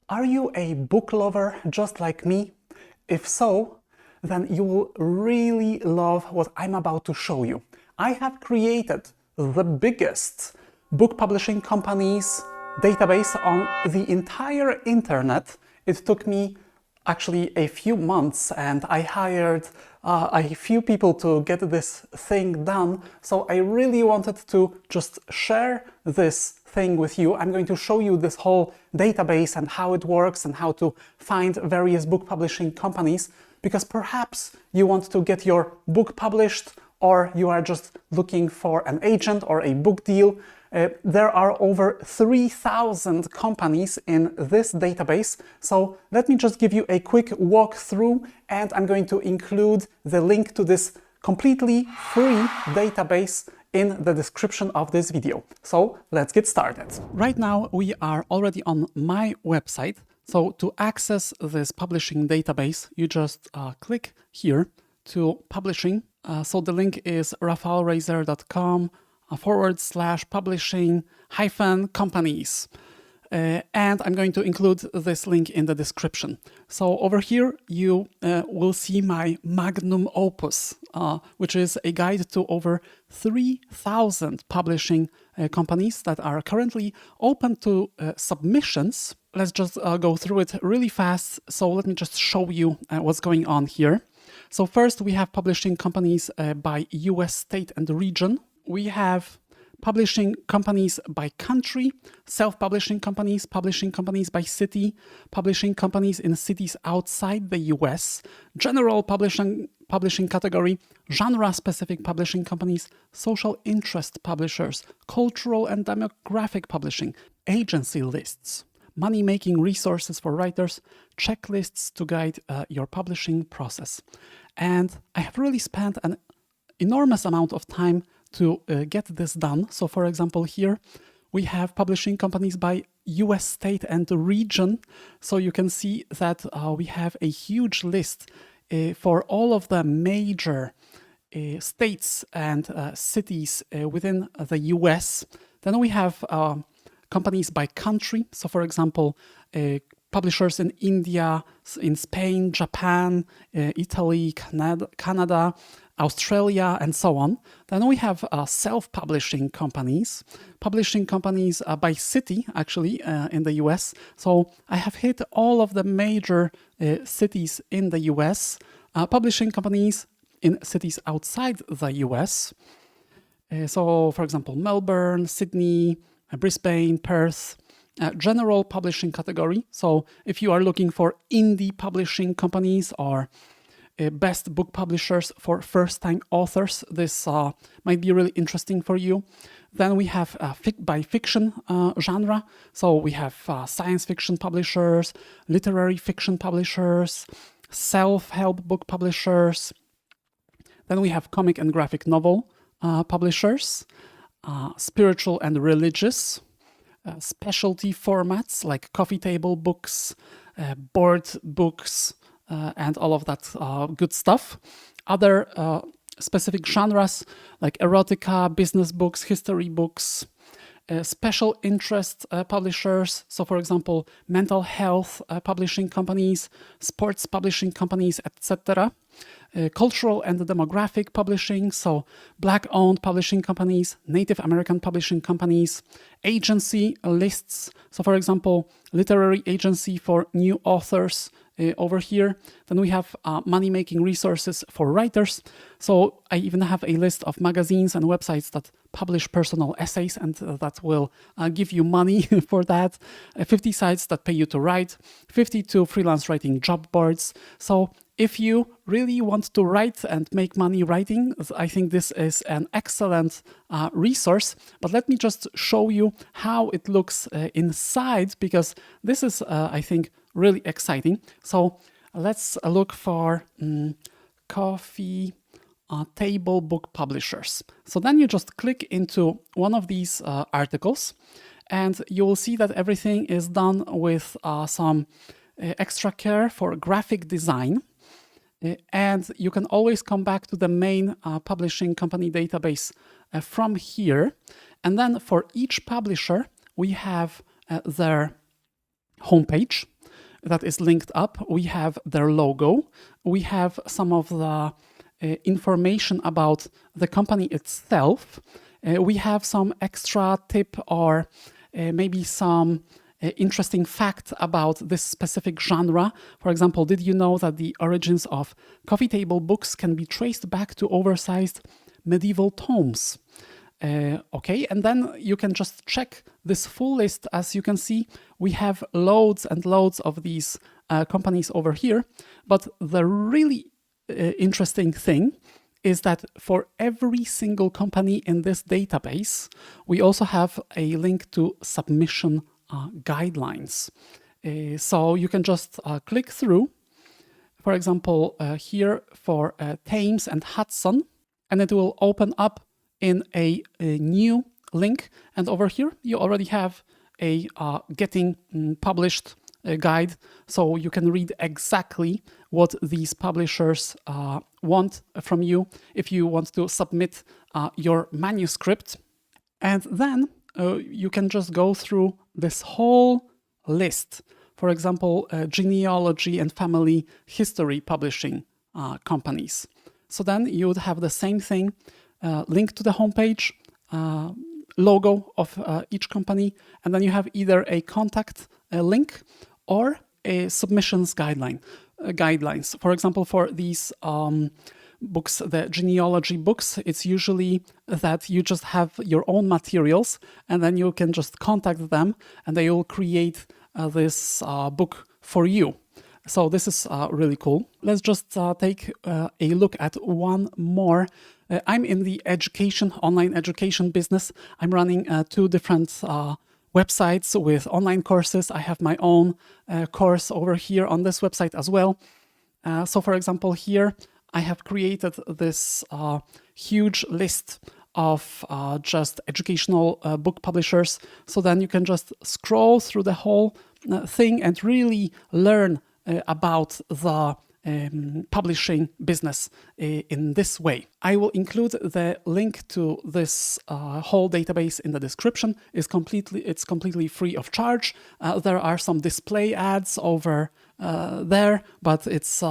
Are you a book lover just like me? If so, then you will really love what I'm about to show you. I have created the biggest book publishing companies database on the entire internet. It took me actually a few months and I hired a few people to get this thing done. So I really wanted to just share this thing with you. I'm going to show you this whole database and how it works and how to find various book publishing companies, because perhaps you want to get your book published or you are just looking for an agent or a book deal. There are over 3,000 companies in this database, so let me just give you a quick walkthrough, and I'm going to include the link to this completely free database in the description of this video. So let's get started. Right now we are already on my website, so to access this publishing database you just click here to publishing. So the link is rafalreyzer.com/publishing-companies. And I'm going to include this link in the description. So over here you will see my magnum opus, which is a guide to over 3,000 publishing companies that are currently open to submissions. Let's just go through it really fast. So let me just show you what's going on here. So first we have publishing companies by US state and region. We have publishing companies by country, self-publishing companies, publishing companies by city, publishing companies in cities outside the US, general publishing category, genre-specific publishing companies, social interest publishers, cultural and demographic publishing, agency lists, money-making resources for writers, checklists to guide your publishing process. And I have really spent an enormous amount of time to get this done. So for example, here we have publishing companies by US state and region. So you can see that we have a huge list for all of the major states and cities within the US. Then we have companies by country. So for example, publishers in India, in Spain, Japan, Italy, Canada, Australia, and so on. Then we have self-publishing companies, publishing companies by city, actually, in the US. So I have hit all of the major cities in the US, publishing companies in cities outside the US. So, for example, Melbourne, Sydney, Brisbane, Perth, general publishing category. So if you are looking for indie publishing companies or best book publishers for first-time authors, this might be really interesting for you. Then we have by fiction genre. So we have science fiction publishers, literary fiction publishers, self-help book publishers. Then we have comic and graphic novel publishers, spiritual and religious, specialty formats like coffee table books, board books, and all of that good stuff. Other specific genres like erotica, business books, history books, special interest publishers. So for example, mental health publishing companies, sports publishing companies, etc. Cultural and demographic publishing, so Black-owned publishing companies, Native American publishing companies, agency lists, so for example, literary agency for new authors over here. Then we have money-making resources for writers. So I even have a list of magazines and websites that publish personal essays, and that will give you money for that. 50 sites that pay you to write, 52 freelance writing job boards. So if you really want to write and make money writing, I think this is an excellent resource. But let me just show you how it looks inside, because this is, I think, really exciting. So let's look for coffee table book publishers. So then you just click into one of these articles, and you will see that everything is done with some extra care for graphic design. And you can always come back to the main publishing company database from here. And then for each publisher, we have their homepage. that is linked up. We have their logo. We have some of the information about the company itself. We have some extra tip or maybe some interesting fact about this specific genre. For example, did you know that the origins of coffee table books can be traced back to oversized medieval tomes? Okay, and then you can just check this full list. As you can see, we have loads and loads of these companies over here. But the really interesting thing is that for every single company in this database, we also have a link to submission guidelines. So you can just click through, for example, here for Thames and Hudson, and it will open up in a new link. And over here, you already have a getting published guide, so you can read exactly what these publishers want from you if you want to submit your manuscript. And then you can just go through this whole list. For example, genealogy and family history publishing companies. So then you would have the same thing, link to the homepage, logo of each company, and then you have either a contact link or a submissions guidelines. For example, for these books, the genealogy books, it's usually that you just have your own materials and then you can just contact them and they will create this book for you. So this is really cool. Let's just take a look at one more. I'm in the online education business. I'm running 2 different websites with online courses. I have my own course over here on this website as well. So for example, here I have created this huge list of just educational book publishers. So then you can just scroll through the whole thing and really learn about the publishing business in this way. I will include the link to this whole database in the description. It's completely free of charge. There are some display ads over there, but it's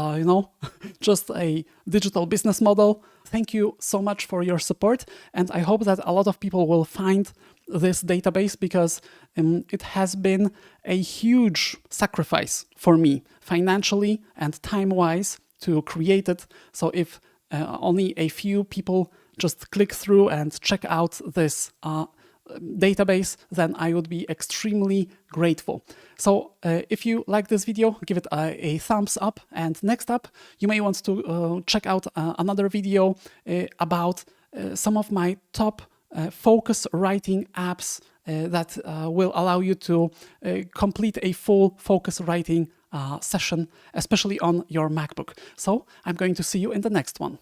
just a digital business model. Thank you so much for your support, and I hope that a lot of people will find this database because it has been a huge sacrifice for me financially and time-wise to create it. So if only a few people just click through and check out this database, then I would be extremely grateful. So if you like this video, give it a thumbs up, and next up you may want to check out another video about some of my top focus writing apps that will allow you to complete a full focus writing session, especially on your MacBook. So I'm going to see you in the next one.